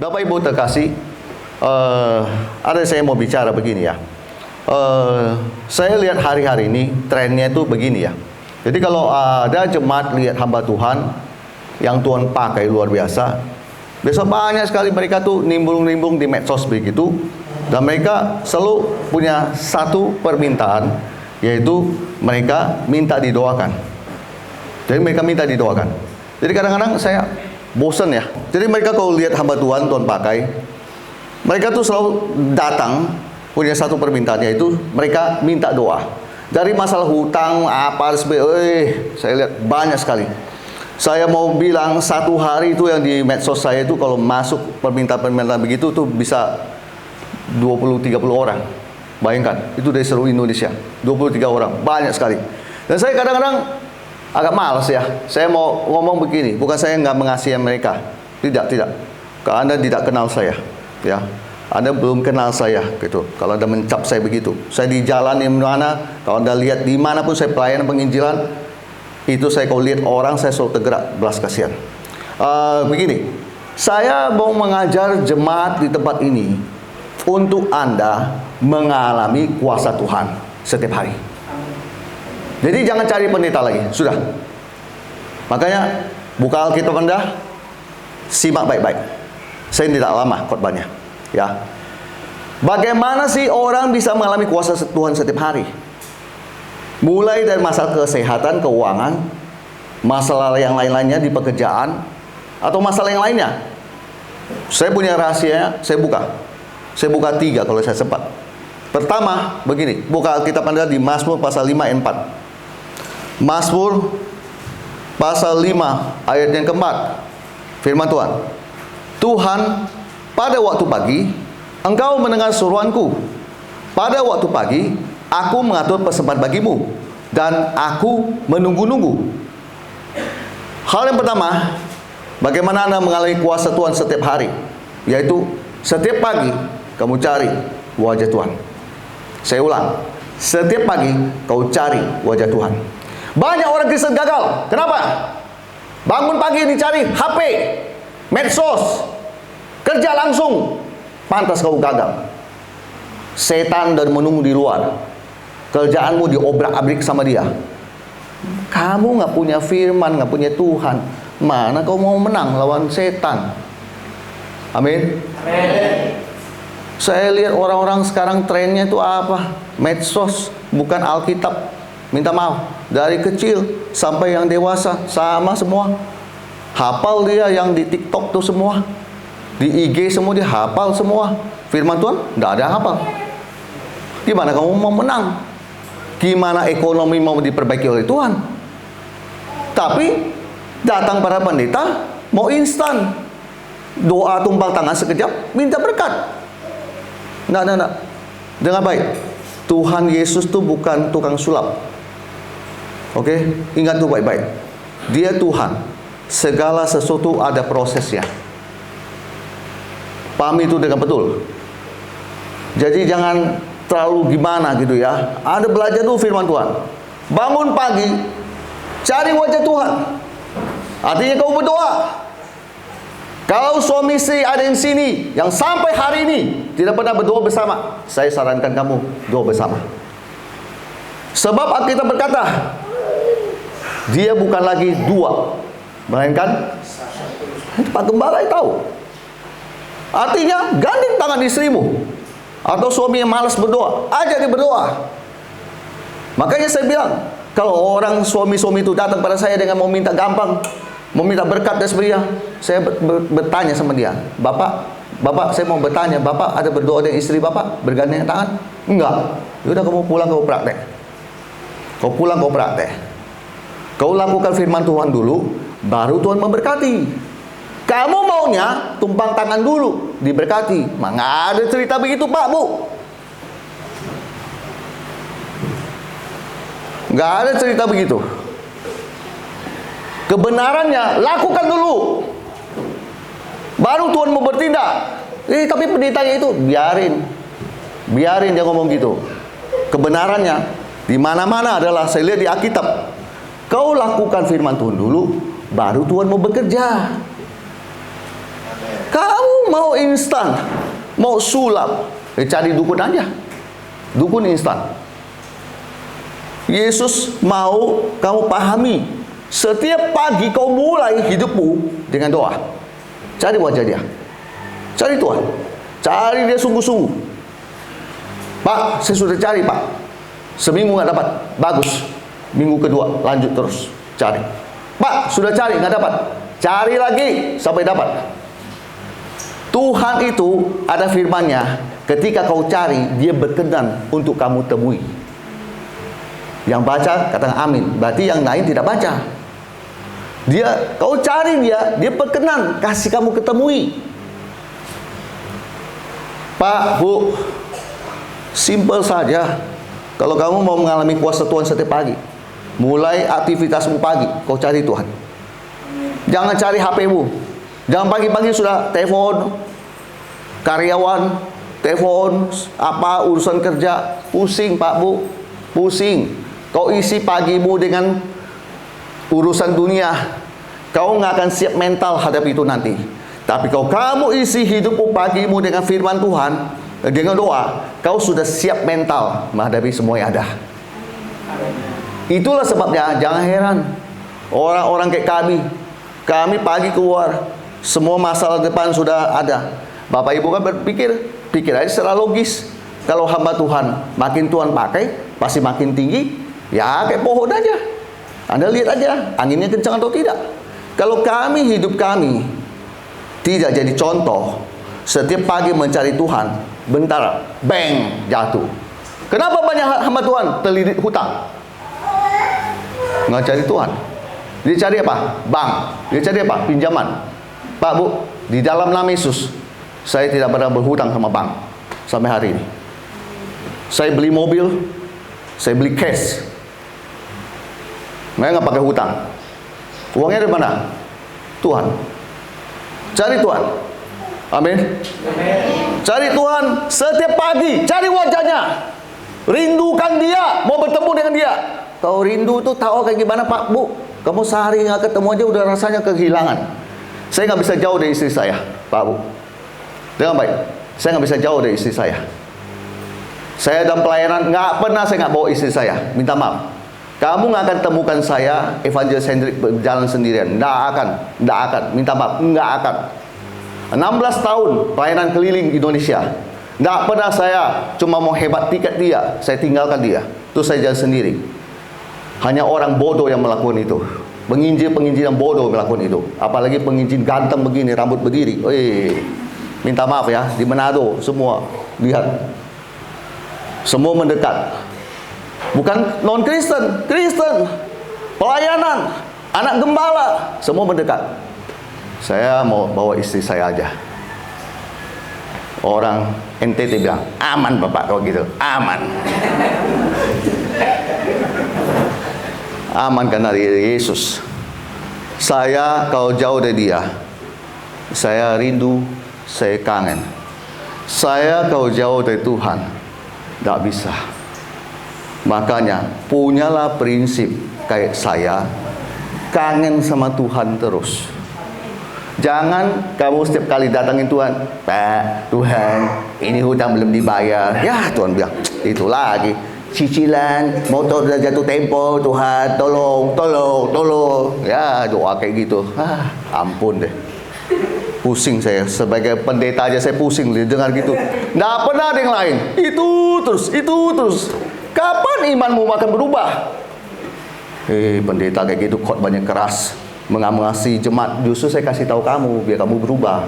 Bapak Ibu terkasih, ada saya mau bicara begini ya. Saya lihat hari-hari ini trennya itu begini ya. Jadi kalau ada jemaat lihat hamba Tuhan yang Tuhan pakai luar biasa, biasa banyak sekali mereka tuh nimbrung-nimbrung di medsos begitu, dan mereka selalu punya satu permintaan, yaitu mereka minta didoakan. Jadi mereka minta didoakan. Jadi kadang-kadang saya bosan ya. Jadi mereka kalau lihat hamba Tuhan pakai, mereka tuh selalu datang punya satu permintaan, yaitu mereka minta doa. Dari masalah hutang apa saya lihat banyak sekali. Saya mau bilang satu hari itu yang di medsos saya itu kalau masuk permintaan-permintaan begitu tuh bisa 20-30 orang. Bayangkan, itu dari seluruh Indonesia, 23 orang, banyak sekali. Dan saya kadang-kadang agak malas ya. Saya mau ngomong begini, bukan saya nggak mengasihi mereka, tidak. Kalau Anda tidak kenal saya, ya, Anda belum kenal saya, gitu. Kalau Anda mencap saya begitu, saya di jalan di mana, kalau Anda lihat dimanapun saya pelayanan penginjilan, itu saya kalau lihat orang saya selalu tergerak belas kasihan. Begini, saya mau mengajar jemaat di tempat ini untuk Anda mengalami kuasa Tuhan setiap hari. Jadi jangan cari pendeta lagi, sudah. Makanya buka Alkitab Anda, simak baik-baik. Saya tidak lama khotbahnya, ya. Bagaimana sih orang bisa mengalami kuasa Tuhan setiap hari? Mulai dari masalah kesehatan, keuangan, masalah yang lain-lainnya di pekerjaan, atau masalah yang lainnya. Saya punya rahasia, saya buka 3 kalau saya sempat. Pertama, begini, buka Alkitab Anda di Mazmur pasal 5 ayat 4. Mazmur pasal 5 ayat yang keempat, firman Tuhan, Tuhan, pada waktu pagi Engkau mendengar seruanku. Pada waktu pagi aku mengatur persembahan bagimu, dan aku menunggu-nunggu. Hal yang pertama, bagaimana Anda mengalami kuasa Tuhan setiap hari, yaitu setiap pagi kamu cari wajah Tuhan. Saya ulang, setiap pagi kau cari wajah Tuhan. Banyak orang Kristen gagal. Kenapa? Bangun pagi dicari HP, medsos, kerja langsung. Pantas kau gagal. Setan dan menunggu di luar. Kerjaanmu diobrak-abrik sama dia. Kamu nggak punya firman, nggak punya Tuhan. Mana kau mau menang lawan setan? Amin. Amin. Saya lihat orang-orang sekarang trennya itu apa? Medsos, bukan Alkitab. Minta maaf, dari kecil sampai yang dewasa sama semua. Hafal dia yang di TikTok tuh semua, di IG semua dia hafal semua. Firman Tuhan nggak ada hafal. Gimana kamu mau menang? Gimana ekonomi mau diperbaiki oleh Tuhan? Tapi datang para pendeta mau instan, doa tumpang tangan sekejap minta berkat. Nggak. Dengar baik, Tuhan Yesus tuh bukan tukang sulap. Oke, ingat tuh baik-baik. Dia Tuhan. Segala sesuatu ada prosesnya. Pahami itu dengan betul. Jadi jangan terlalu gimana gitu ya. Ada belajar tuh firman Tuhan. Bangun pagi, cari wajah Tuhan. Artinya kau berdoa. Kalau suami istri ada yang sini, yang sampai hari ini tidak pernah berdoa bersama, saya sarankan kamu doa bersama. Sebab Alkitab berkata, dia bukan lagi 2, melainkan Pak Gembala tahu. Artinya gandeng tangan istrimu, atau suami yang malas berdoa, ajak dia berdoa. Makanya saya bilang, kalau orang suami-suami itu datang pada saya dengan mau minta gampang, mau minta berkat dan sebagainya, saya bertanya sama dia, Bapak, saya mau bertanya, Bapak ada berdoa dengan istri Bapak bergandengan tangan? Enggak. Yaudah kamu pulang kau praktek. Kau praktek. Kau lakukan firman Tuhan dulu, baru Tuhan memberkati. Kamu maunya tumpang tangan dulu, diberkati. Nggak ada cerita begitu Pak, Bu. Nggak ada cerita begitu. Kebenarannya lakukan dulu, baru Tuhan mau bertindak. Tapi pendetanya itu biarin dia ngomong gitu. Kebenarannya di mana-mana adalah saya lihat di Alkitab. Kau lakukan firman Tuhan dulu, baru Tuhan mau bekerja. Kamu mau instan, mau sulap, cari dukun aja. Dukun instan. Yesus mau kamu pahami, setiap pagi kau mulai hidupmu dengan doa. Cari wajah dia. Cari Tuhan. Cari dia sungguh-sungguh. Pak, saya sudah cari Pak. Seminggu nggak dapat. Bagus. Minggu kedua lanjut terus cari. Pak, sudah cari nggak dapat. Cari lagi sampai dapat. Tuhan itu ada firman-Nya, ketika kau cari, Dia berkenan untuk kamu temui. Yang baca katakan amin. Berarti yang lain tidak baca. Kau cari Dia berkenan kasih kamu ketemui. Pak, Bu, simple saja. Kalau kamu mau mengalami kuasa Tuhan setiap pagi, mulai aktivitasmu pagi, kau cari Tuhan. Jangan cari HP-mu. Jangan pagi-pagi sudah telepon karyawan, telepon apa urusan kerja, pusing Pak Bu, pusing. Kau isi pagimu dengan urusan dunia, kau nggak akan siap mental hadapi itu nanti. Tapi kalau kamu isi hidupmu pagimu dengan firman Tuhan, dengan doa, kau sudah siap mental menghadapi semua yang ada. Itulah sebabnya jangan heran orang-orang kayak kami pagi keluar, semua masalah depan sudah ada. Bapak Ibu kan pikir aja secara logis. Kalau hamba Tuhan, makin Tuhan pakai, pasti makin tinggi. Ya kayak pohon aja. Anda lihat aja, anginnya kencang atau tidak. Kalau hidup kami tidak jadi contoh, setiap pagi mencari Tuhan, bentar, bang, jatuh. Kenapa banyak hamba Tuhan terlilit hutang? Nggak cari Tuhan. Dia cari apa? Bank. Dia cari apa? Pinjaman. Pak Bu, di dalam nama Yesus, saya tidak pernah berhutang sama bank sampai hari ini. Saya beli mobil, saya beli cash. Saya nggak pakai hutang. Uangnya dari mana? Tuhan. Cari Tuhan. Amin. Cari Tuhan setiap pagi. Cari wajahnya. Rindukan Dia. Mau bertemu dengan Dia. Kau rindu tuh tahu kayak gimana Pak Bu? Kamu sehari nggak ketemu aja udah rasanya kehilangan. Saya nggak bisa jauh dari istri saya, Pak Bu. Dengan baik. Saya nggak bisa jauh dari istri saya. Saya dalam pelayanan nggak pernah saya nggak bawa istri saya. Minta maaf. Kamu nggak akan temukan saya evangelis Hendrik berjalan sendirian. Nggak akan. Minta maaf, nggak akan. 16 tahun pelayanan keliling Indonesia. Nggak pernah saya cuma mau hebat tiket dia, saya tinggalkan dia. Terus saya jalan sendiri. Hanya orang bodoh yang melakukan itu. Penginjil yang bodoh melakukan itu. Apalagi penginjil ganteng begini, rambut berdiri. Minta maaf ya, di Manado semua lihat. Semua mendekat. Bukan non-Kristen, Kristen, pelayanan, anak gembala, semua mendekat. Saya mau bawa istri saya aja. Orang NTT bilang, aman Bapak kalau gitu, aman. Aman karena Yesus. Saya kalau jauh dari Dia, saya rindu, saya kangen. Saya kalau jauh dari Tuhan, tidak bisa. Makanya punyalah prinsip kayak saya, kangen sama Tuhan terus. Jangan kamu setiap kali datangin Tuhan, Pak, Tuhan, ini hutang belum dibayar. Ya Tuhan bilang, itu lagi cicilan, motor udah jatuh tempo, Tuhan, tolong. Ya doa kayak gitu. Ampun deh. Pusing saya, sebagai pendeta aja saya pusing dengar gitu. Nggak pernah ada yang lain. Itu terus. Kapan imanmu akan berubah? Pendeta kayak gitu khotbahnya keras, mengasihi jemaat. Justru saya kasih tahu kamu biar kamu berubah.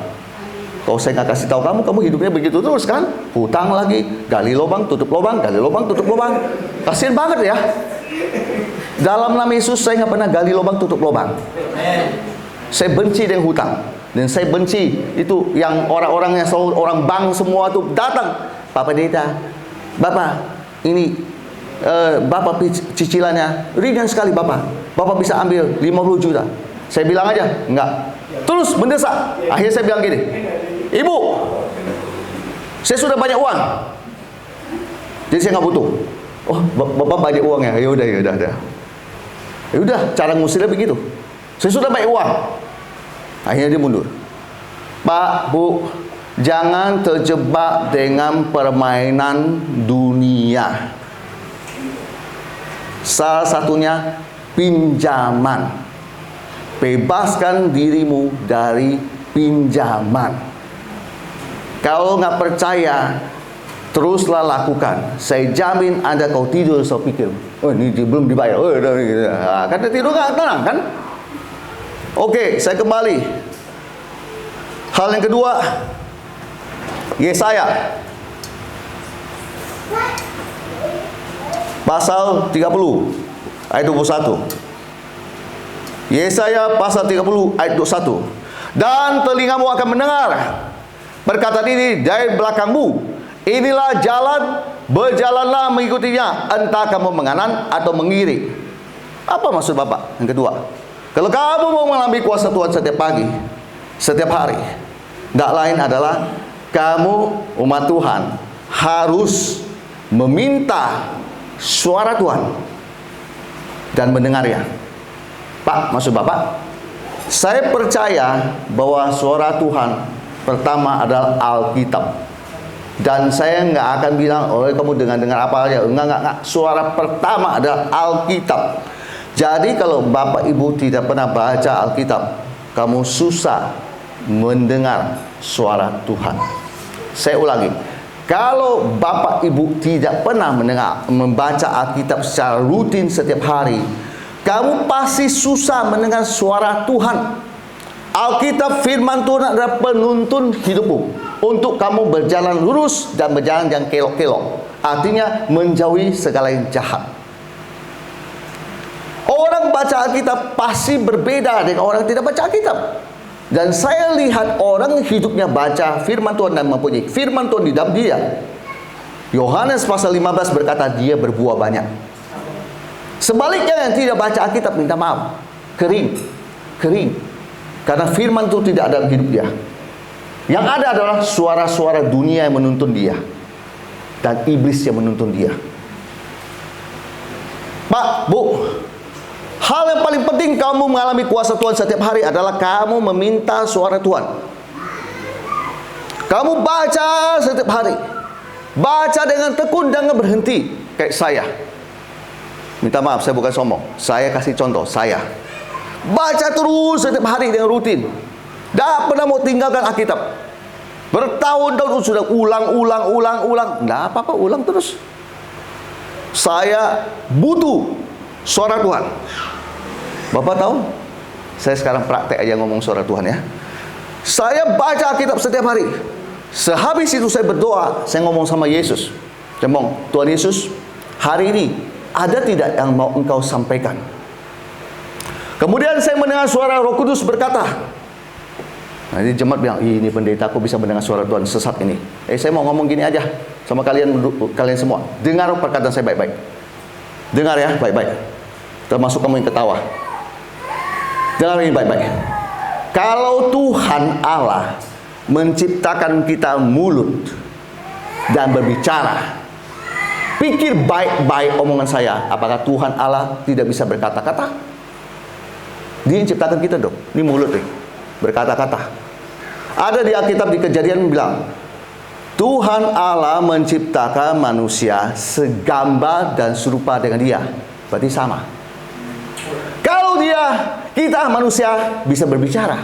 Kalau saya nggak kasih tahu kamu hidupnya begitu terus kan? Hutang lagi, gali lubang, tutup lubang, gali lubang, tutup lubang. Kasian banget ya. Dalam nama Yesus saya nggak pernah gali lubang, tutup lubang. Saya benci dengan hutang. Dan saya benci itu yang orang-orang yang selalu orang bank semua tuh datang. Pak Pendeta, Bapak, ini Bapak cicilannya ringan sekali Bapak bisa ambil 50 juta. Saya bilang aja enggak. Terus mendesak. Akhirnya saya bilang gini, Ibu, saya sudah banyak uang, jadi saya nggak butuh. Oh, Bapak banyak uang ya? Ya udah, cara ngusirnya begitu. Saya sudah banyak uang. Akhirnya dia mundur. Pak, Bu, Jangan terjebak dengan permainan dunia. Salah satunya pinjaman. Bebaskan dirimu dari pinjaman. Kalau nggak percaya, teruslah lakukan. Saya jamin Anda kau tidur, saya pikir, oh ini belum dibayar. Oh, kata tidur nggak tenang kan? Oke, saya kembali. Hal yang kedua, Yesaya pasal 30 ayat 21. Yesaya pasal 30 ayat 21. Dan telingamu akan mendengar perkataan ini dari belakangmu. Inilah jalan, berjalanlah mengikutinya, entah kamu menganan atau mengiri. Apa maksud Bapak? Yang kedua, kalau kamu mau mengalami kuasa Tuhan setiap pagi, setiap hari, tidak lain adalah kamu umat Tuhan harus meminta suara Tuhan dan mendengarnya. Pak, maksud Bapak, saya percaya bahwa suara Tuhan pertama adalah Alkitab. Dan saya nggak akan bilang, oh kamu dengar apa aja. Enggak. Suara pertama adalah Alkitab. Jadi kalau Bapak Ibu tidak pernah baca Alkitab, kamu susah mendengar suara Tuhan. Saya ulangi, kalau Bapak Ibu tidak pernah membaca Alkitab secara rutin setiap hari, kamu pasti susah mendengar suara Tuhan. Alkitab firman Tuhan adalah penuntun hidupmu untuk kamu berjalan lurus dan berjalan yang kelok-kelok. Artinya menjauhi segala yang jahat. Orang baca Alkitab pasti berbeda dengan orang yang tidak baca Alkitab. Dan saya lihat orang hidupnya baca firman Tuhan dan mempunyai firman Tuhan di dalam dia. Yohanes pasal 15 berkata dia berbuah banyak. Sebaliknya yang tidak baca Alkitab, minta maaf, kering. Karena firman itu tidak ada dalam hidup dia. Yang ada adalah suara-suara dunia yang menuntun dia, dan iblis yang menuntun dia. Pak, Bu, hal yang paling penting kamu mengalami kuasa Tuhan setiap hari adalah kamu meminta suara Tuhan. Kamu baca setiap hari, baca dengan tekun, jangan berhenti. Kayak saya, minta maaf, saya bukan sombong, saya kasih contoh. Saya baca terus setiap hari dengan rutin, tidak pernah mau tinggalkan Alkitab. Bertahun-tahun sudah ulang. Tidak apa-apa, ulang terus. Saya butuh suara Tuhan. Bapak tahu, saya sekarang praktek aja ngomong suara Tuhan ya. Saya baca Alkitab setiap hari. Sehabis itu saya berdoa, saya ngomong sama Yesus. Saya ngomong, Tuhan Yesus, hari ini ada tidak yang mau Engkau sampaikan? Kemudian saya mendengar suara Roh Kudus berkata, nanti jemaat bilang, ini pendeta aku bisa mendengar suara Tuhan sesat ini. Saya mau ngomong gini aja sama kalian semua. Dengar perkataan saya baik-baik. Dengar ya baik-baik. Termasuk kamu yang ketawa. Dengar ini baik-baik. Kalau Tuhan Allah menciptakan kita mulut dan berbicara, pikir baik-baik omongan saya. Apakah Tuhan Allah tidak bisa berkata-kata? Dia yang ciptakan kita dong. Ini mulut nih, berkata-kata. Ada di Alkitab di Kejadian bilang, Tuhan Allah menciptakan manusia segambar dan serupa dengan dia. Berarti sama. Kalau kita manusia bisa berbicara,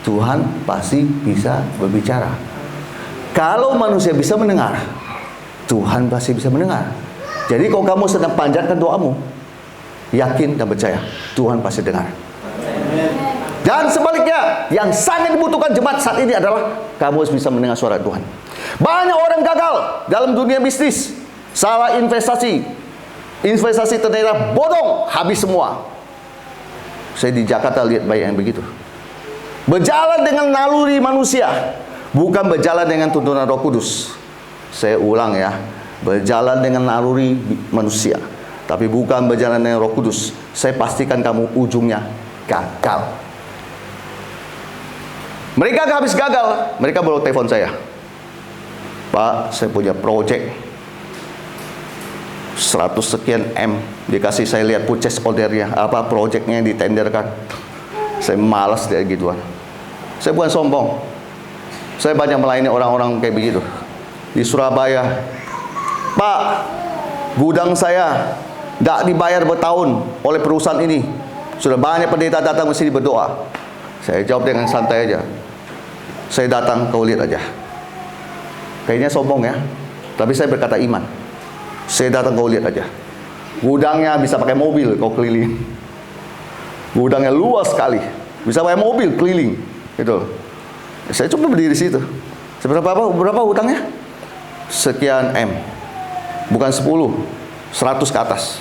Tuhan pasti bisa berbicara. Kalau manusia bisa mendengar, Tuhan pasti bisa mendengar. Jadi kalau kamu sedang panjatkan doamu, yakin dan percaya, Tuhan pasti dengar. Dan sebaliknya, yang sangat dibutuhkan jemaat saat ini adalah kamu harus bisa mendengar suara Tuhan. Banyak orang gagal dalam dunia bisnis, salah investasi ternyata bodong, habis semua. Saya di Jakarta lihat banyak yang begitu. Berjalan dengan naluri manusia, bukan berjalan dengan tuntunan Roh Kudus. Saya ulang ya, berjalan dengan naluri manusia, tapi bukan berjalan dengan Roh Kudus. Saya pastikan kamu ujungnya gagal. Mereka habis gagal, mereka baru telepon saya. Pak, saya punya project 100 sekian M. Dikasih saya lihat purchase ordernya, apa projectnya yang ditenderkan. Saya malas dari gituan. Saya bukan sombong. Saya banyak melayani orang-orang kayak begitu di Surabaya. Pak, gudang saya tidak dibayar bertahun oleh perusahaan ini. Sudah banyak pendeta datang ke sini berdoa. Saya jawab dengan santai aja. Saya datang, kau lihat aja. Kayaknya sombong ya, tapi saya berkata iman. Saya datang, kau lihat aja. Gudangnya bisa pakai mobil, kau keliling. Gudangnya luas sekali, bisa pakai mobil keliling. Gitu. Saya coba berdiri di situ. Berapa hutangnya? Sekian M. Bukan 10, 100 ke atas.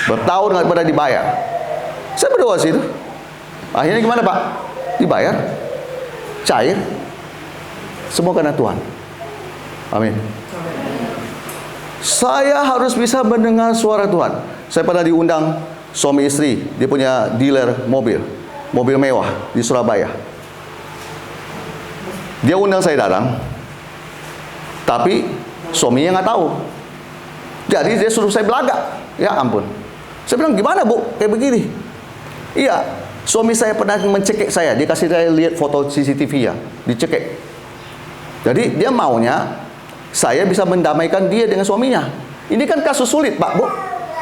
Bertahun nggak pernah dibayar. Saya berdoa situ. Akhirnya gimana Pak? Dibayar, cair. Semua karena Tuhan. Amin. Saya harus bisa mendengar suara Tuhan. Saya pernah diundang suami istri, dia punya dealer mobil mewah di Surabaya. Dia undang saya datang, tapi suaminya nggak tahu. Jadi dia suruh saya belagak. Ya ampun. Saya bilang, gimana Bu? Kayak begini. Iya, suami saya pernah mencekik saya. Dia kasih saya lihat foto CCTV ya, dicekik. Jadi dia maunya saya bisa mendamaikan dia dengan suaminya. Ini kan kasus sulit Pak Bu.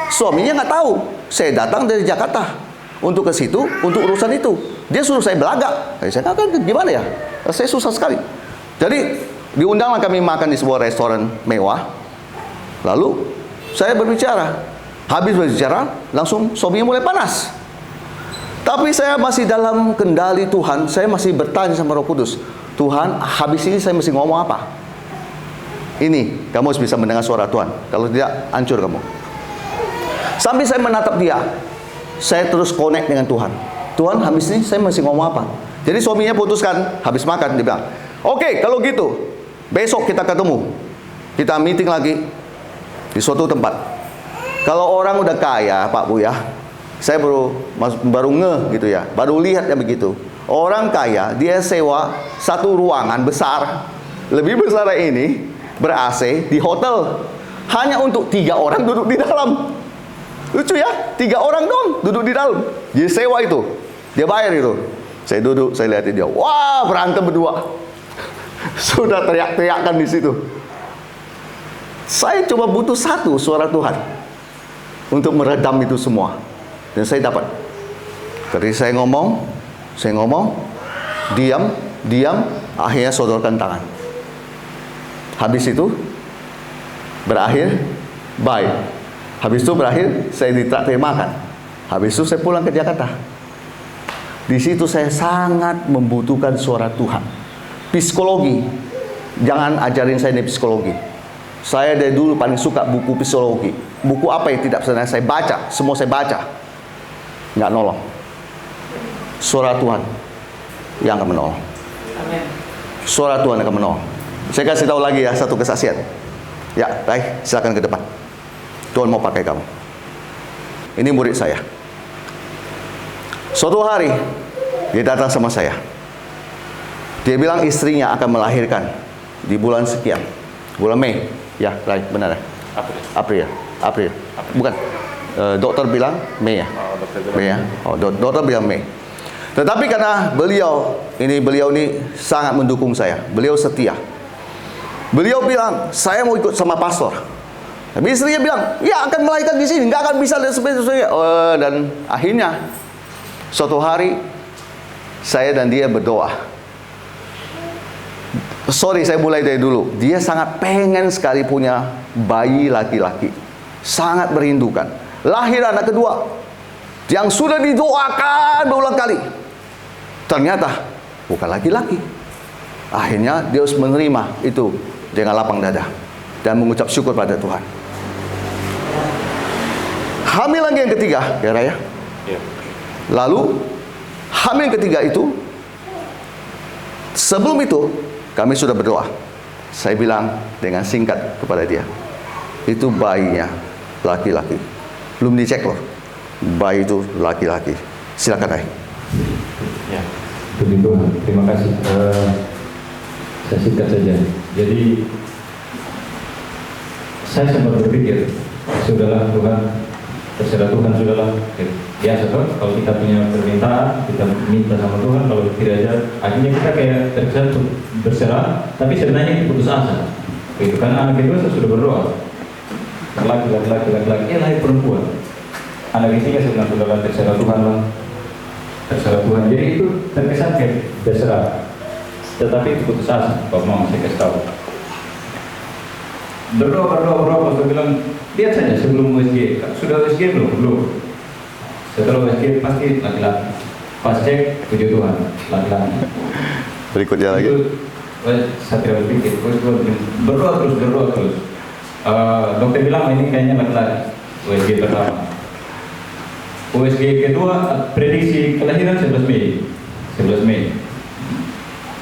Suaminya nggak tahu. Saya datang dari Jakarta untuk ke situ, untuk urusan itu. Dia suruh saya belagak. Saya katakan, gimana ya? Saya susah sekali. Jadi diundanglah kami makan di sebuah restoran mewah. Lalu saya berbicara. Habis berbicara, langsung suaminya mulai panas. Tapi saya masih dalam kendali Tuhan. Saya masih bertanya sama Roh Kudus, Tuhan, habis ini saya mesti ngomong apa? Ini, kamu harus bisa mendengar suara Tuhan. Kalau tidak, hancur kamu. Sambil saya menatap dia, saya terus connect dengan Tuhan. Tuhan, habis ini saya mesti ngomong apa? Jadi suaminya putuskan, habis makan, dia bilang, oke, kalau gitu, besok kita ketemu. Kita meeting lagi di suatu tempat. Kalau orang udah kaya, Pak Bu ya, saya baru ngeh gitu ya, baru lihat yang begitu. Orang kaya, dia sewa satu ruangan besar, lebih besar ini, ber-AC di hotel. Hanya untuk 3 orang duduk di dalam. Lucu ya, 3 orang dong duduk di dalam. Dia sewa itu, dia bayar itu. Saya duduk, saya lihatin dia. Wah, berantem berdua. Sudah teriak-teriakan di situ. Saya coba butuh satu suara Tuhan untuk meredam itu semua. Dan saya dapat. Ketika saya ngomong, diam, akhirnya sodorkan tangan. Habis itu berakhir, bye. Habis itu berakhir, saya ditraktir makan. Habis itu saya pulang ke Jakarta. Di situ saya sangat membutuhkan suara Tuhan. Psikologi, jangan ajarin saya ini psikologi. Saya dari dulu paling suka buku psikologi. Buku apa yang tidak pernah saya baca, semua saya baca. Nggak nolong. Suara Tuhan yang akan menolong. Suara Tuhan akan menolong. Saya kasih tahu lagi ya, satu kesaksian. Ya, baik, silakan ke depan. Tuhan mau pakai kamu. Ini murid saya. Suatu hari, dia datang sama saya. Dia bilang istrinya akan melahirkan di bulan sekian. Bulan Mei. Ya, right, benar ya? April. Bukan. Dokter bilang Mei ya? Mei ya? Oh, dokter bilang Mei. Tetapi karena beliau ini sangat mendukung saya. Beliau setia. Beliau bilang, saya mau ikut sama pastor. Tapi istrinya bilang, ya akan melahirkan di sini, nggak akan bisa dan sebagainya. Dan akhirnya suatu hari saya dan dia berdoa. Saya mulai dari dulu. Dia sangat pengen sekali punya bayi laki-laki, sangat merindukan. Lahir anak kedua yang sudah didoakan berulang kali. Ternyata bukan laki-laki. Akhirnya dia harus menerima itu dengan lapang dada dan mengucap syukur pada Tuhan. Hamil lagi yang ketiga, ya Raya. Lalu hamil yang ketiga itu, sebelum itu kami sudah berdoa. Saya bilang dengan singkat kepada dia, itu bayinya laki-laki. Belum dicek loh, bayi itu laki-laki. Silakan Ray. Ya, puji Tuhan. Terima kasih. Saya singkat saja. Jadi saya sempat berpikir, sudahlah Tuhan, terserah Tuhan, sudahlah. Biasa tuh, kalau kita punya permintaan, kita minta sama Tuhan, kalau tidak ada, akhirnya kita kayak terkesan untuk berserah, tapi sebenarnya itu putus asa. Itu karena anak kedua saya sudah berdoa. Laki-laki, lahir perempuan. Anak ketiga sebenarnya sudah terserah Tuhan lah. Terserah Tuhan. Jadi itu terkesan kayak berserah. Tetapi itu putus asa. Kalau mau saya kasih tahu. Berdoa, pastor bilang, lihat saja sebelum USG. Sudah USG belum? Setelah USG pasti laki-laki. Pas cek, puji Tuhan, laki-laki. Berikutnya lagi. Itu, saya tidak berpikir, berdoa terus. Dokter bilang ini kayaknya laki-laki. USG pertama. USG kedua, prediksi kelahiran 11 Mei.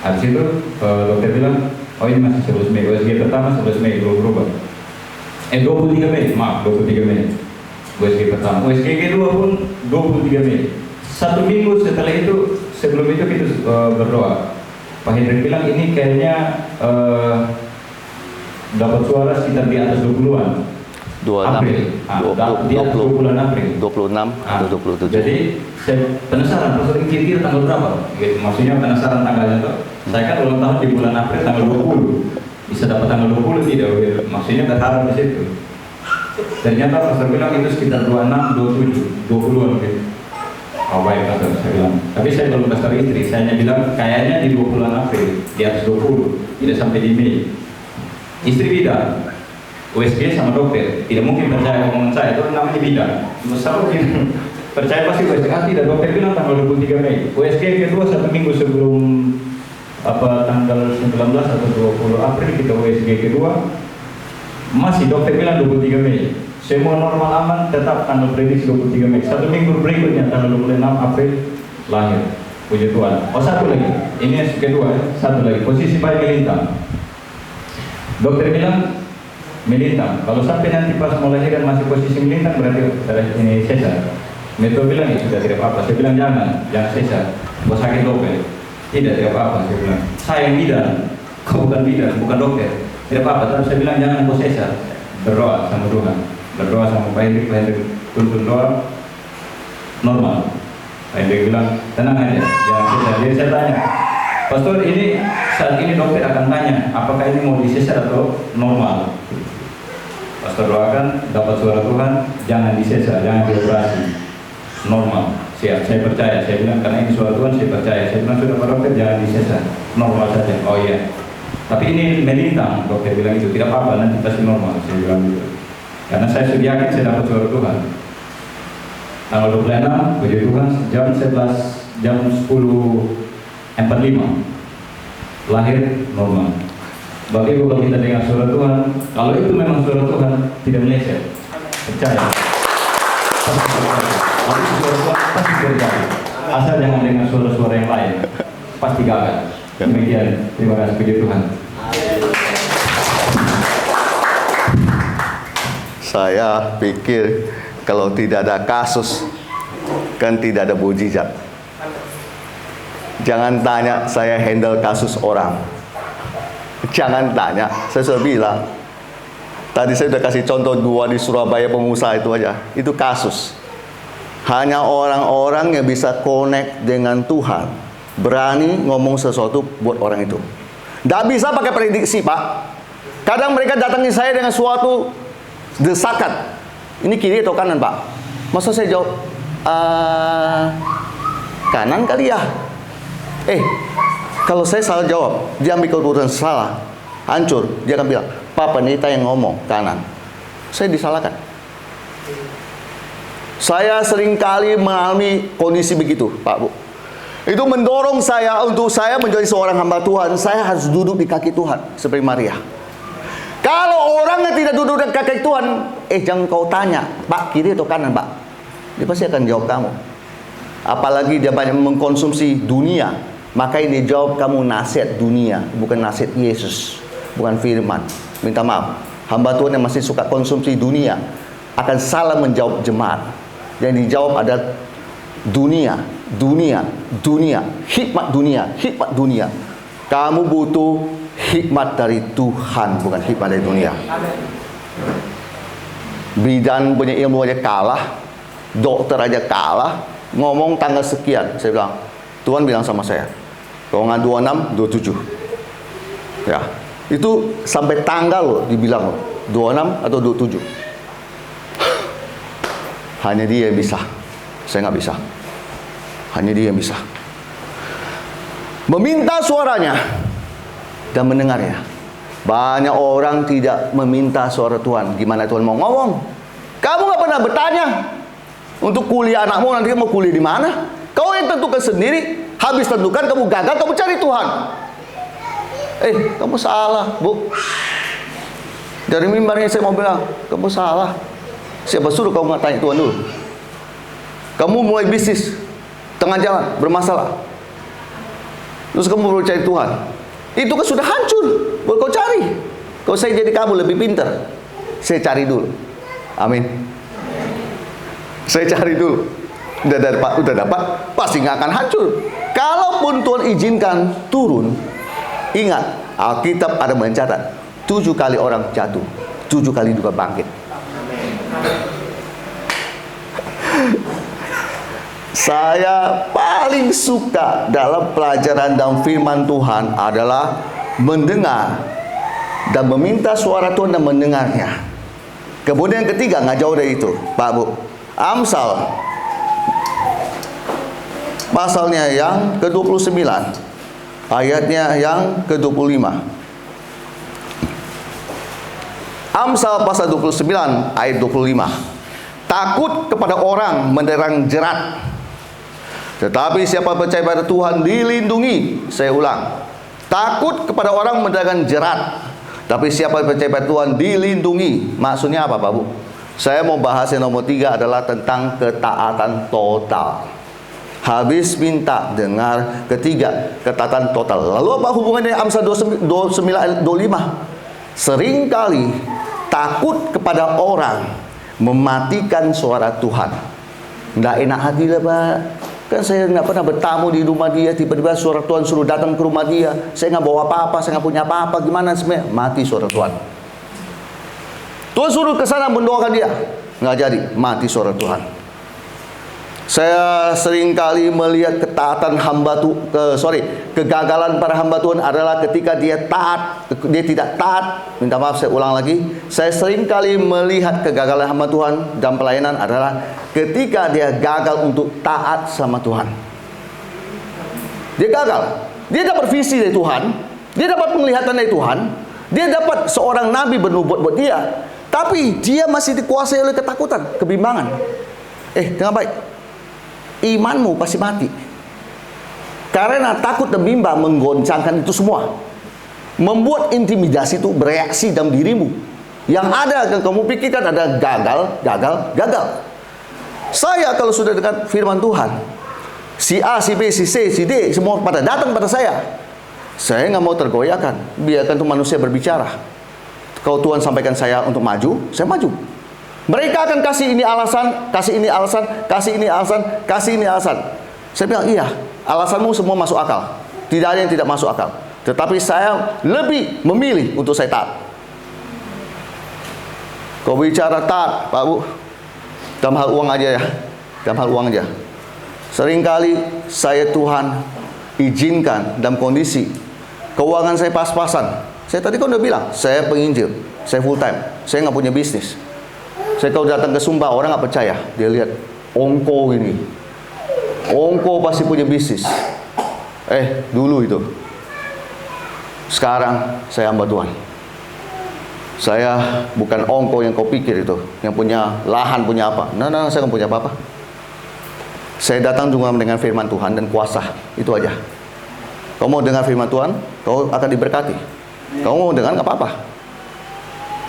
Habis itu dokter bilang, oh ini masih 11 Mei. USG pertama 11 Mei, belum berubah. 23 Mei, maaf, 23 Mei. USG pertama. USG kedua pun 23 Mei. 1 minggu setelah itu, sebelum itu kita berdoa. Pak Hendrik bilang ini kayaknya dapat suara sekitar di atas 20-an. 26, April. Di atas 20 bulan April. 26 atau 27. Jadi saya penasaran, pastor ini kira-kira tanggal berapa? Gitu. Maksudnya penasaran tanggalnya tuh. Saya kan ulang tahun di bulan April tanggal 20. Bisa dapat tanggal 20 tidak? Gitu. Maksudnya berharap di situ. Ternyata pastor bilang itu sekitar 26, 27, 20-an gitu. Oh baik pastor, saya bilang. Tapi saya belum pastor istri, saya hanya bilang kayaknya di 20 bulan April, di atas 20, tidak sampai di Mei. Istri bidan, USG sama dokter, tidak mungkin percaya omongan saya, itu namanya bidan. Besar mungkin percaya pasti USG, tidak, dokter bilang tanggal 23 Mei. USG kedua 1 minggu sebelum tanggal 19 atau 20 April kita USG kedua, masih dokter bilang 23 Mei. Semua normal aman, tetap tanggal prediksi 23 Mei. 1 minggu berikutnya tanggal 26 April lahir. Puji Tuhan. Oh satu lagi, ini yang kedua ya. Satu lagi, posisi bayi melintang. Dokter bilang melintang. Kalau sampai nanti pas mau lahiran masih posisi melintang berarti ini sesar. Metode bilang itu sudah tidak apa-apa. Saya bilang jangan sesar. Kau sakit dokter. Tidak apa-apa. Saya bilang saya bidan. Kau bukan bidan, bukan dokter. Tidak apa-apa. Tapi saya bilang jangan kau sesar. Berdoa sama Tuhan. Berdoa sama Pak Hendrik tuntun doa normal. Pak Hendrik bilang tenang aja, jangan sesar. Jadi saya tanya, pastor ini saat ini dokter akan tanya apakah ini mau disesar atau normal. Pastor doakan dapat suara Tuhan, jangan disesar, jangan dioperasi, normal. Siap, saya percaya. Saya bilang karena ini suara Tuhan, saya percaya. Saya bilang sudah Pak dokter jangan disesar, normal saja. Oh iya. Tapi ini melintang, dokter bilang itu tidak apa-apa, nanti pasti normal. Saya bilang gitu. Karena saya sudah yakin saya dapat suara Tuhan. Tanggal 26, puji Tuhan, jam 11, jam 10.45 lahir normal. Bapak Ibu kalau kita dengar suara Tuhan, kalau itu memang suara Tuhan tidak meleset, percaya. Kalau itu suara Tuhan pasti terjadi. Asal jangan dengar suara-suara yang lain, pasti gagal. Demikian, terima kasih puji Tuhan. Saya pikir kalau tidak ada kasus, kan tidak ada mujizat. Jangan tanya saya handle kasus orang. Jangan tanya, saya sudah bilang. Tadi saya sudah kasih contoh 2 di Surabaya pengusaha itu aja. Itu kasus. Hanya orang-orang yang bisa connect dengan Tuhan, berani ngomong sesuatu buat orang itu. Tidak bisa pakai prediksi, Pak. Kadang mereka datangi saya dengan suatu desakan. Ini kiri atau kanan, Pak? Masa saya jawab, kanan kali ya. Kalau saya salah jawab, dia ambil keputusan salah, hancur. Dia akan bilang, Pak pendeta yang ngomong kanan. Saya disalahkan. Saya seringkali mengalami kondisi begitu, Pak Bu. Itu mendorong saya untuk saya menjadi seorang hamba Tuhan. Saya harus duduk di kaki Tuhan seperti Maria. Kalau orang yang tidak duduk di kaki Tuhan, jangan kau tanya, Pak kiri atau kanan, Pak. Dia pasti akan jawab kamu. Apalagi dia banyak mengkonsumsi dunia, maka dia jawab kamu nasihat dunia, bukan nasihat Yesus, bukan firman. Minta maaf, hamba Tuhan yang masih suka konsumsi dunia akan salah menjawab jemaat. Yang dijawab adalah dunia, hikmat dunia. Kamu butuh hikmat dari Tuhan, bukan hikmat dari dunia. Bidan punya ilmu aja kalah, dokter aja kalah, ngomong tanggal sekian. Saya bilang, Tuhan bilang sama saya, kalau nggak 26, 27. Ya, itu sampai tanggal loh dibilang loh, 26 atau 27. Hanya dia yang bisa, saya nggak bisa. Hanya dia yang bisa. Meminta suaranya dan mendengarnya. Banyak orang tidak meminta suara Tuhan. Gimana Tuhan mau ngomong? Kamu nggak pernah bertanya untuk kuliah anakmu nanti mau kuliah di mana? Kau yang tentukan sendiri. Habis tentukan kamu gagal, kamu cari Tuhan. Kamu salah, Bu. Dari mimbarnya saya mau bilang, kamu salah. Siapa suruh kamu nggak tanya Tuhan dulu? Kamu mulai bisnis tengah jalan bermasalah, terus kamu baru cari Tuhan. Itu kan sudah hancur. Baru kau cari. Kalau saya jadi kamu lebih pintar, saya cari dulu. Amin. Saya cari dulu. Udah dapat, pasti nggak akan hancur. Kalaupun Tuhan izinkan turun, ingat, Alkitab ada mencatat 7 kali orang jatuh, 7 kali juga bangkit. Saya paling suka dalam pelajaran dan firman Tuhan adalah mendengar dan meminta suara Tuhan dan mendengarnya. Kemudian yang ketiga, nggak jauh dari itu, Pak Bu, Amsal pasalnya yang ke-29, ayatnya yang ke-25. Amsal pasal 29 ayat 25. Takut kepada orang menderang jerat, tetapi siapa percaya pada Tuhan dilindungi. Saya ulang, takut kepada orang menderang jerat, tapi siapa percaya pada Tuhan dilindungi. Maksudnya apa Pak Bu? Saya mau bahas yang nomor 3 adalah tentang ketaatan total. Habis minta, dengar. Ketiga, ketaatan total. Lalu apa hubungannya Amsal 29 ayat 25? Seringkali takut kepada orang mematikan suara Tuhan. Nggak enak hati lah Pak. Kan saya nggak pernah bertamu di rumah dia, tiba-tiba suara Tuhan suruh datang ke rumah dia. Saya nggak bawa apa-apa, saya nggak punya apa-apa. Gimana sebenarnya? Mati suara Tuhan. Tuhan suruh ke sana mendoakan dia, nggak jadi, mati suara Tuhan. Saya sering kali melihat ketaatan kegagalan para hamba Tuhan adalah ketika dia tidak taat. Minta maaf, saya ulang lagi. Saya sering kali melihat kegagalan hamba Tuhan dalam pelayanan adalah ketika dia gagal untuk taat sama Tuhan. Dia gagal. Dia dapat visi dari Tuhan, dia dapat penglihatan dari Tuhan, dia dapat seorang nabi bernubuat buat dia, tapi dia masih dikuasai oleh ketakutan, kebimbangan. Dengar baik. Imanmu pasti mati. Karena takut dan bimbang menggoncangkan itu semua. Membuat intimidasi itu bereaksi dalam dirimu. Yang ada yang kamu pikirkan ada gagal. Saya kalau sudah dekat firman Tuhan, si A, si B, si C, si D, semua pada datang pada saya. Saya nggak mau tergoyahkan. Biarkan itu manusia berbicara. Kalau Tuhan sampaikan saya untuk maju, saya maju. Mereka akan kasih ini alasan, kasih ini alasan, kasih ini alasan, kasih ini alasan. Saya bilang, iya, alasanmu semua masuk akal. Tidak ada yang tidak masuk akal. Tetapi saya lebih memilih untuk saya taat. Kau bicara taat, Pak Bu, dalam hal uang aja ya. Dalam hal uang aja. Seringkali saya Tuhan izinkan dalam kondisi keuangan saya pas-pasan. Saya tadi kan udah bilang, saya penginjil, saya full time, saya nggak punya bisnis. Saya kalau datang ke Sumba, orang nggak percaya. Dia lihat, Ongko ini. Ongko pasti punya bisnis. Dulu itu. Sekarang saya hamba Tuhan. Saya bukan Ongko yang kau pikir itu, yang punya lahan, punya apa. Nah, saya nggak punya apa-apa. Saya datang cuma dengan firman Tuhan dan kuasa. Itu aja. Kau mau dengar firman Tuhan, kau akan diberkati. Kau mau dengar nggak apa-apa.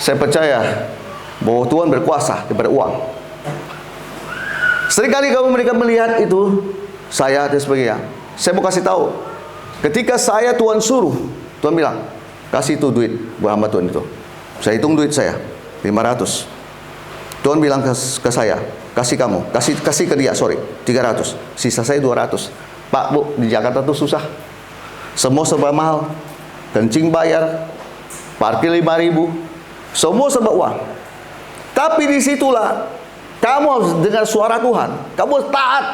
Saya percaya bahwa Tuhan berkuasa daripada uang. Seringkali kalau mereka melihat itu, saya dan sebagainya. Saya mau kasih tahu, ketika saya Tuhan suruh, Tuhan bilang, kasih itu duit buat hamba Tuhan itu. Saya hitung duit saya, 500. Tuhan bilang ke saya, kasih kamu, kasih ke dia, 300. Sisa saya 200. Pak Bu, di Jakarta tuh susah. Semua serba mahal. Kencing bayar, parkir 5.000, semua serba uang. Tapi disitulah Kamu harus dengar suara Tuhan. Kamu harus taat.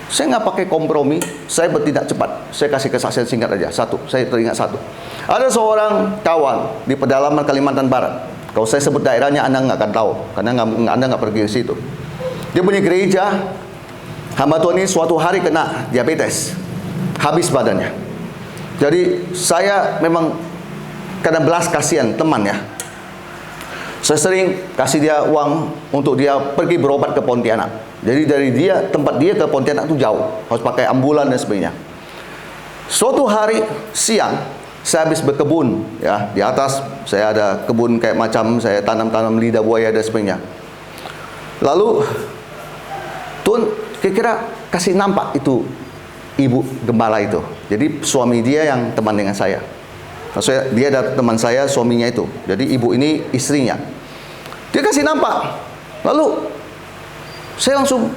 Saya nggak pakai kompromi. Saya bertindak cepat. Saya kasih kesaksian singkat aja. Satu, saya teringat satu. Ada seorang kawan di pedalaman Kalimantan Barat. Kalau saya sebut daerahnya, Anda nggak akan tahu, karena Anda nggak pergi ke situ. Dia punya gereja. Hamba Tuhan ini suatu hari kena diabetes, habis badannya. Jadi saya memang karena belas kasihan teman ya. Saya sering kasih dia uang untuk dia pergi berobat ke Pontianak. Jadi dari tempat dia ke Pontianak itu jauh, harus pakai ambulan dan sebagainya. Suatu hari siang, saya habis berkebun ya, di atas saya ada kebun kayak macam saya tanam lidah buaya dan sebagainya. Lalu Tuhan kira-kira kasih nampak itu ibu gembala itu. Jadi suami dia yang teman dengan saya. Maksudnya dia ada teman saya, suaminya itu. Jadi ibu ini istrinya. Dia kasih nampak. Lalu saya langsung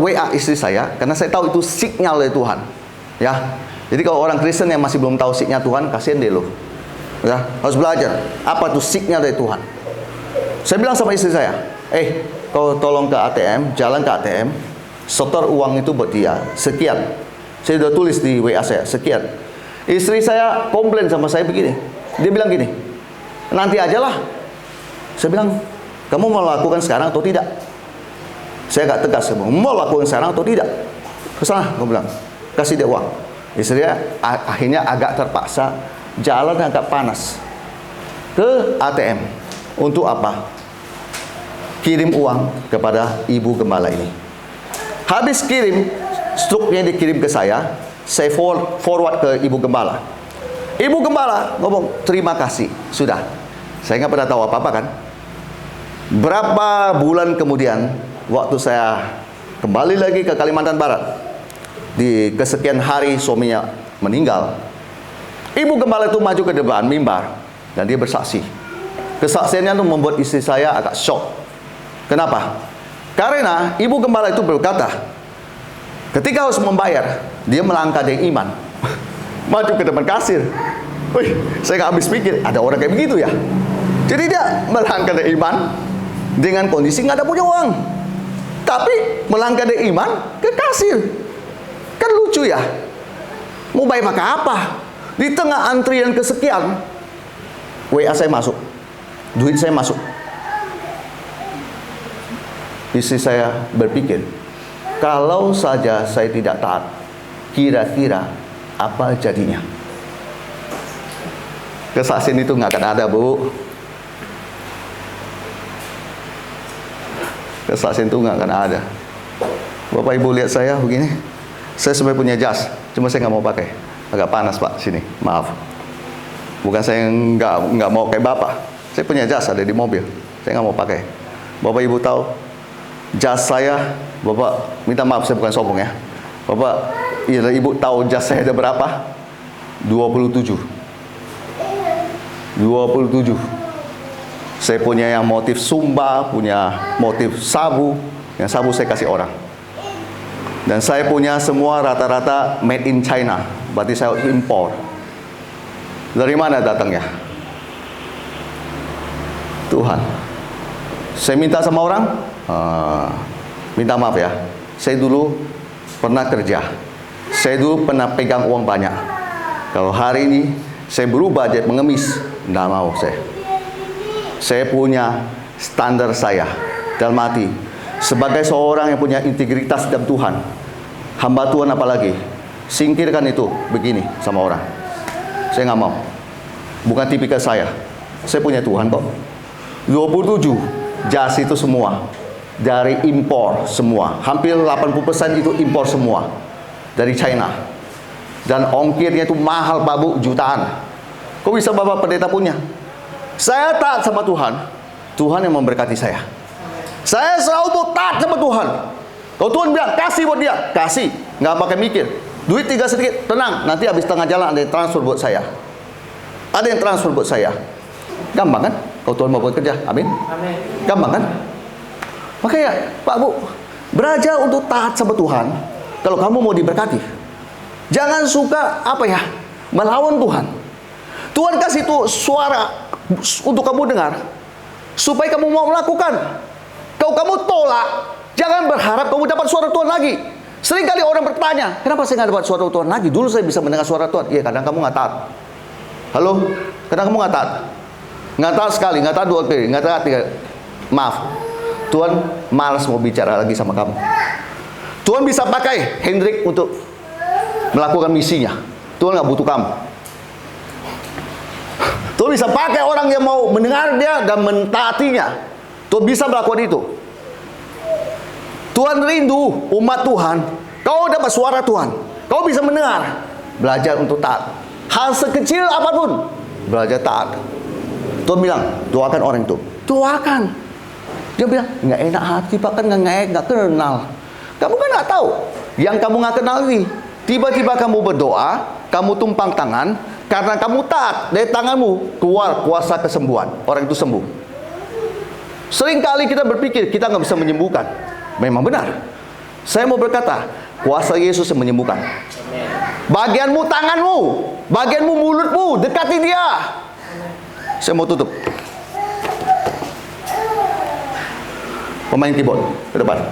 WA istri saya, karena saya tahu itu signal dari Tuhan. Ya. Jadi kalau orang Kristen yang masih belum tahu signal Tuhan, kasihan deh loh. Ya, harus belajar apa itu signal dari Tuhan. Saya bilang sama istri saya, kau tolong ke ATM, jalan ke ATM, setor uang itu buat dia, sekian. Saya sudah tulis di WA saya, sekian. Istri saya komplain sama saya begini. Dia bilang gini, nanti ajalah. Saya bilang, kamu mau lakukan sekarang atau tidak? Saya agak tegas, mau lakukan sekarang atau tidak? Kesana, aku bilang, kasih dia uang. Istri saya akhirnya agak terpaksa, jalan agak panas ke ATM. Untuk apa? Kirim uang kepada ibu gembala ini. Habis kirim, struknya dikirim ke saya forward ke ibu gembala. Ibu gembala ngomong, terima kasih, sudah. Saya nggak pernah tahu apa-apa kan. Berapa bulan kemudian, waktu saya kembali lagi ke Kalimantan Barat, di kesekian hari suaminya meninggal, ibu gembala itu maju ke depan mimbar dan dia bersaksi. Kesaksiannya itu membuat istri saya agak shock. Kenapa? Karena ibu gembala itu berkata, ketika harus membayar, dia melangkah dari iman, maju ke depan kasir. Wih, saya nggak habis pikir, ada orang kayak begitu ya. Jadi dia melangkah dari iman dengan kondisi nggak ada punya uang, tapi melangkah dari iman ke kasir. Kan lucu ya. Mau bayar pakai apa? Di tengah antrian kesekian, WA saya masuk, duit saya masuk. Istri saya berpikir, kalau saja saya tidak taat, kira-kira apa jadinya? Kesaksian itu nggak akan ada, Bu. Kesaksian itu nggak akan ada. Bapak Ibu lihat saya begini, saya sebenarnya punya jas, cuma saya nggak mau pakai. Agak panas Pak sini, maaf. Bukan saya nggak mau kayak Bapak. Saya punya jas ada di mobil, saya nggak mau pakai. Bapak Ibu tahu, jas saya, Bapak minta maaf saya bukan sombong ya. Bapak, Ibu tahu jas saya ada berapa? 27. Saya punya yang motif Sumba, punya motif sabu. Yang sabu saya kasih orang. Dan saya punya semua rata-rata made in China. Berarti saya impor. Dari mana datangnya? Tuhan. Saya minta sama orang, minta maaf ya. Saya dulu pernah kerja. Saya dulu pernah pegang uang banyak. Kalau hari ini saya berubah jadi mengemis, nggak mau saya. Saya punya standar saya dalam hati. Sebagai seorang yang punya integritas dalam Tuhan, hamba Tuhan apalagi, singkirkan itu begini sama orang. Saya nggak mau. Bukan tipikal saya. Saya punya Tuhan kok. 27 jas itu semua dari impor semua. Hampir 80% itu impor semua dari China. Dan ongkirnya itu mahal Pak Bu, jutaan. Kok bisa Bapak pendeta punya? Saya taat sama Tuhan. Tuhan yang memberkati saya. Saya selalu taat sama Tuhan. Kalau Tuhan bilang kasih buat dia, kasih, nggak pakai mikir. Duit tinggal sedikit, tenang. Nanti habis tengah jalan ada yang transfer buat saya. Ada yang transfer buat saya. Gampang kan? Kalau Tuhan mau buat kerja, amin. Amin. Gampang kan? Makanya Pak Bu, belajar untuk taat sama Tuhan. Kalau kamu mau diberkati, jangan suka melawan Tuhan. Tuhan kasih tuh suara untuk kamu dengar, supaya kamu mau melakukan. Kalau kamu tolak, jangan berharap kamu dapat suara Tuhan lagi. Seringkali orang bertanya, kenapa saya nggak dapat suara Tuhan lagi? Dulu saya bisa mendengar suara Tuhan. Iya, kadang kamu nggak taat. Halo? Kadang kamu nggak taat. Nggak taat sekali, nggak taat 2 kali, nggak taat 3. Maaf, Tuhan malas mau bicara lagi sama kamu. Tuhan bisa pakai Hendrik untuk melakukan misinya. Tuhan nggak butuh kamu. Tuhan bisa pakai orang yang mau mendengar dia dan mentaatinya. Tuhan bisa melakukan itu. Tuhan rindu umat Tuhan. Kau dapat suara Tuhan, kau bisa mendengar. Belajar untuk taat. Hal sekecil apapun, belajar taat. Tuhan bilang, doakan orang itu. Doakan. Dia bilang, nggak enak hati Pak, kan nggak kenal. Kamu kan nggak tahu. Yang kamu nggak kenal ini, tiba-tiba kamu berdoa, kamu tumpang tangan, karena kamu taat, dari tanganmu keluar kuasa kesembuhan. Orang itu sembuh. Seringkali kita berpikir kita nggak bisa menyembuhkan. Memang benar. Saya mau berkata, kuasa Yesus yang menyembuhkan. Bagianmu tanganmu, bagianmu mulutmu, dekati dia. Saya mau tutup. Pemain keyboard ke depan.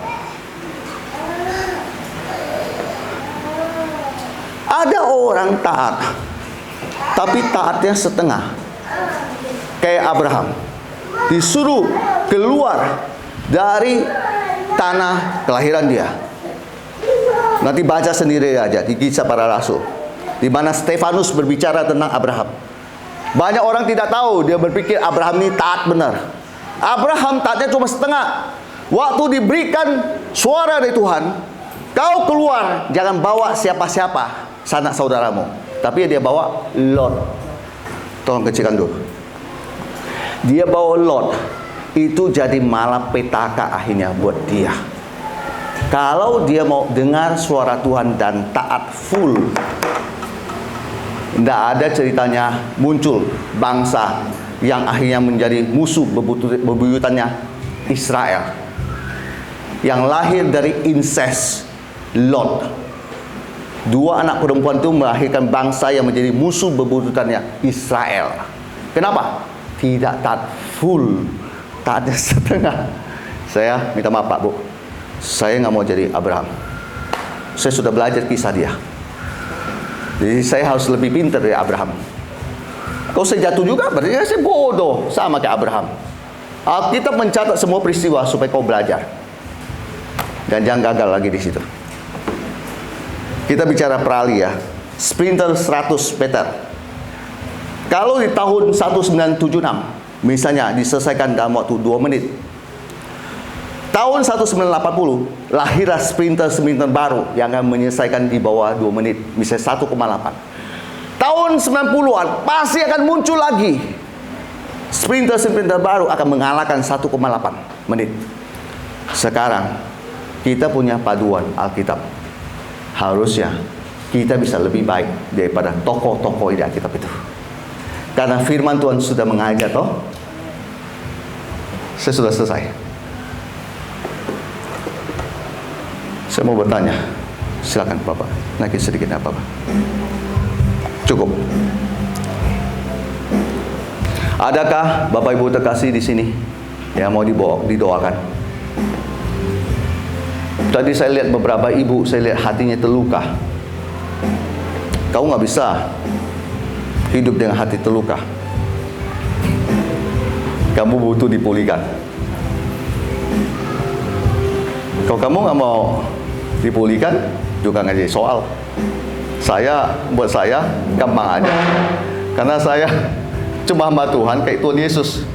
Ada orang taat, tapi taatnya setengah. Kayak Abraham, disuruh keluar dari tanah kelahiran dia. Nanti baca sendiri aja di Kisah Para Rasul, di mana Stefanus berbicara tentang Abraham. Banyak orang tidak tahu, dia berpikir Abraham ini taat benar. Abraham taatnya cuma setengah. Waktu diberikan suara dari Tuhan, kau keluar, jangan bawa siapa-siapa sanak saudaramu, tapi dia bawa Lot. Tolong kecilkan dulu. Dia bawa Lot. Itu jadi malapetaka akhirnya buat dia. Kalau dia mau dengar suara Tuhan dan taat full, tidak ada ceritanya muncul bangsa yang akhirnya menjadi musuh bebuyutannya, Israel, yang lahir dari incest. Lot, 2 anak perempuan itu melahirkan bangsa yang menjadi musuh bebuyutannya, Israel. Kenapa? Tidak taat full, taatnya setengah. Saya minta maaf Pak Bu, saya nggak mau jadi Abraham. Saya sudah belajar kisah dia, jadi saya harus lebih pintar dari Abraham. Kalau saya jatuh juga, berarti saya bodoh sama kayak Abraham. Alkitab mencatat semua peristiwa supaya kau belajar dan jangan gagal lagi di situ. Kita bicara perali ya, sprinter 100 meter. Kalau di tahun 1976, misalnya diselesaikan dalam waktu 2 menit. Tahun 1980, lahirlah sprinter baru yang akan menyelesaikan di bawah 2 menit, misalnya 1,8. Tahun 90-an pasti akan muncul lagi sprinter baru akan mengalahkan 1,8 menit. Sekarang kita punya paduan Alkitab. Harusnya kita bisa lebih baik daripada tokoh-tokoh di Alkitab itu. Karena firman Tuhan sudah mengajar toh. Saya sudah selesai. Saya mau bertanya. Silakan Bapak, naik sedikit apa Bapak. Cukup. Adakah Bapak Ibu terkasih di sini yang mau didoakan? Tadi saya lihat beberapa ibu, saya lihat hatinya terluka. Kau nggak bisa hidup dengan hati terluka. Kamu butuh dipulihkan. Kalau kamu nggak mau dipulihkan, juga nggak jadi soal. Buat saya gampang aja. Karena saya cuma hamba Tuhan kayak Tuhan Yesus.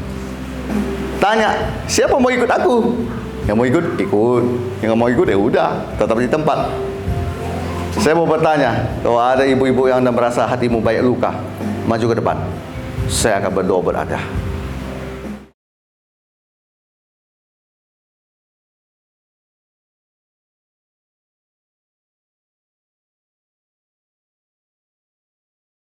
Tanya, siapa mau ikut aku? Yang mau ikut, ikut. Yang nggak mau ikut, ya udah, tetap di tempat. Saya mau bertanya, kalau ada ibu-ibu yang merasa hatimu banyak luka, maju ke depan. Saya akan berdoa berada.